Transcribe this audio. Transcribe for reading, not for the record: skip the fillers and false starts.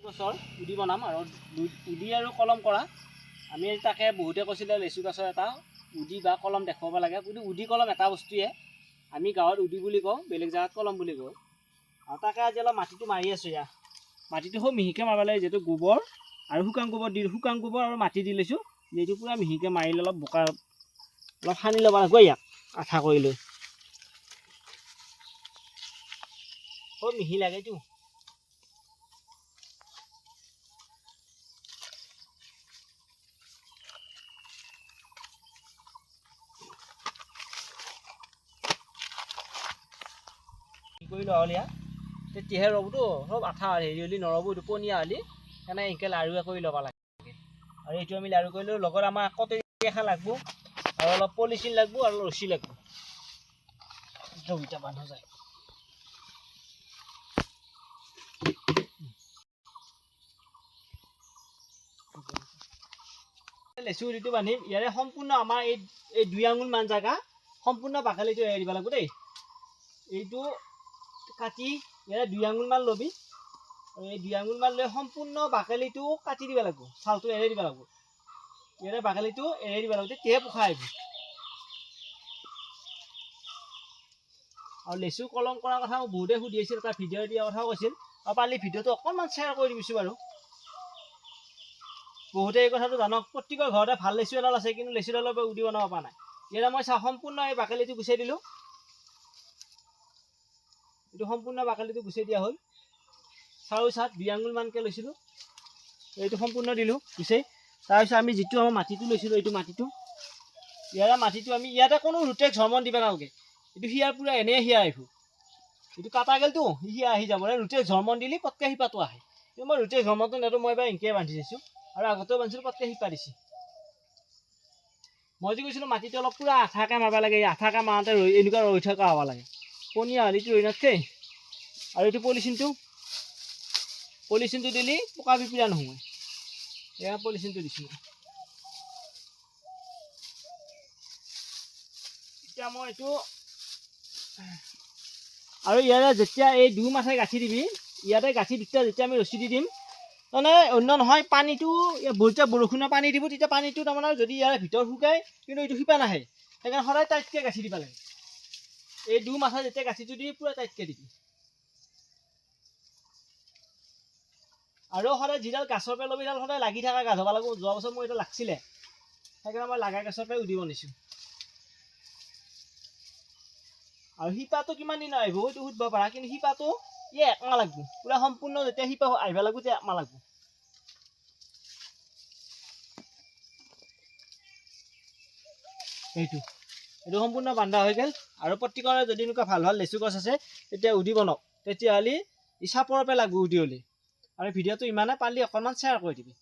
গছৰ উদি বনাম আৰু উদি আৰু কলম কৰা। আমি তাকে বহুতে কৈছিলে লেচু গছৰ এটা উদি বা কলম দেখুৱাব লাগে, কিন্তু উদি কলম এটা বস্তুৱে। আমি গাঁৱত উদি বুলি কওঁ, বেলেগ জেগাত কলম বুলি কওঁ। আৰু তাকে আজি অলপ মাটিটো মাৰি আছোঁ। ইয়াত মাটিটো খুব মিহিকৈ মাৰিব লাগে, যিহেতু গোবৰ আৰু শুকান গোবৰ আৰু মাটি দি লৈছোঁ। যিহেতু পূৰা মিহিকৈ মাৰিলে অলপ বোকা অলপ সানি ল'ব লাগিব। ইয়াক আঠা কৰি লৈ খুব মিহি লাগেতো। কৰি লোৱা হ'ল ইয়াত, তেতিয়াহে ৰ'বতো চব আঠা হেৰি হ'লি নৰ'ব, এইটো পনীয়া হ'লি সেইকাৰণে এনেকৈ লাৰুৱে কৰি ল'ব লাগে। আৰু এইটো আমি লাৰু কৰিলোঁ। লগত আমাৰ কটাৰী এখন লাগব আৰু অলপ পলিথিন লাগব আৰু ৰছী লাগব। দুইটা বান্ধা যায়। লেচু উদিটো বান্ধিম। ইয়াৰে সম্পূৰ্ণ আমাৰ এই 2 আঙুল মান জেগা সম্পূৰ্ণ বাকলিটো এৰি দিব লাগিব দেই। এইটো কাটি ইয়াৰে 2 আঙুল মান ল'বি আৰু এই 2 আঙুল মান লৈ সম্পূৰ্ণ বাকলিটো কাটি দিব লাগিব, ছালটো এৰি দিব লাগিব। ইয়াৰে বাকলিটো এৰি দিব লাগিব, তেতিয়াহে পোখা আহিব। আৰু লেচু কলম কৰাৰ কথা মোক বহুতে সুধি আছিল, এটা ভিডিঅ' দিয়াৰ কথাও কৈছিল। আৰু পালি ভিডিঅ'টো অকণমান শ্বেয়াৰ কৰি দিছোঁ বাৰু। বহুতে এই কথাটো জানক, প্ৰত্যেকৰ ঘৰতে ভাল লেচু এডাল আছে, কিন্তু লেচু এডালৰ পৰা উদি বনাব পৰা নাই। ইয়াৰে মই সম্পূৰ্ণ এই বাকলিটো গুচাই দিলোঁ। এইটো সম্পূৰ্ণ বাকলিটো গুচাই দিয়া হ'ল। চাৰু চাত 2 আঙুল মানকৈ লৈছিলোঁ, এইটো সম্পূৰ্ণ দিলোঁ গুচাই। তাৰপিছত আমি যিটো আমাৰ মাটিটো লৈছিলোঁ, এইটো মাটিটো ইয়াৰে মাটিটো আমি ইয়াতে কোনো ৰুটেক্স হৰমন দিব নালাগে। এইটো হিয়াৰ পূৰা এনেই হিয়া আহিব। এইটো কাটা গ'লতো হিয়া আহি যাব, ৰুটেক্স হৰমন দিলে পটকৈ শিপাটো আহে। কিন্তু মই ৰুটেক্স হৰমনটো নেদো, মই এবাৰ এনেকৈ বান্ধি দিছোঁ আৰু আগতেও বান্ধিছিলোঁ, পটকৈ শিপা দিছে। মই যে কৈছিলোঁ মাটিটো অলপ পূৰা আঠাকৈ মাৰিব লাগে, এই আঠাকৈ মাৰোঁতে এনেকুৱা ৰৈ থকা হ'ব লাগে, পনীয়া হ'লেতো ৰৈ নাথাকে। আৰু এইটো পলিথিনটো দিলে পোকা পিপৰা নহয়। এয়া পলিথিনটো দিছোঁ। এতিয়া মই এইটো আৰু ইয়াৰে যেতিয়া এই 2 মাথাই গাঁঠি দিবি, ইয়াতে গাঁঠি দুটা যেতিয়া আমি ৰছী দি দিম, তাৰমানে অন্য নহয়, পানীটো যেতিয়া বৰষুণৰ পানী দিব, তেতিয়া পানীটো তাৰমানে যদি ইয়াৰে ভিতৰ শুকায়, কিন্তু এইটো শিপা নাহে। সেইকাৰণে সদায় টাইটকৈ গাঁঠি দিব লাগে। এই 2 মাথা যেতিয়া গাঁঠিটো দি পূৰা টাইটকৈ দিবি। আৰু সদায় যিডাল গাছৰ পৰা ল'বি, সেইডাল সদায় লাগি থকা গাছ হ'ব লাগিব। যোৱা বছৰ মোৰ এইটো লাগিছিলে, সেইকাৰণে মই লাগা গাছৰ পৰাই উদি বনাইছোঁ। আৰু শিপাটো কিমান দিন আহিব সেইটো সুধিব পাৰা, কিন্তু শিপাটো 1 মাহ লাগিব। পূৰা সম্পূৰ্ণ যেতিয়া শিপা আহিব লাগিব, তেতিয়া 1 মাহ লাগিব। এইটো সম্পূৰ্ণ বান্ধা হৈ গ'ল। আৰু প্ৰত্যেকৰে যদি এনেকুৱা ভাল লেচু গছ আছে, তেতিয়া উদি বনাওক। তেতিয়াহ'লে চাপৰৰ পৰা লাগিব উদি হ'লে। আৰু ভিডিঅ'টো ইমানে, পাৰিলে অকণমান শ্বেয়াৰ কৰি দিবি।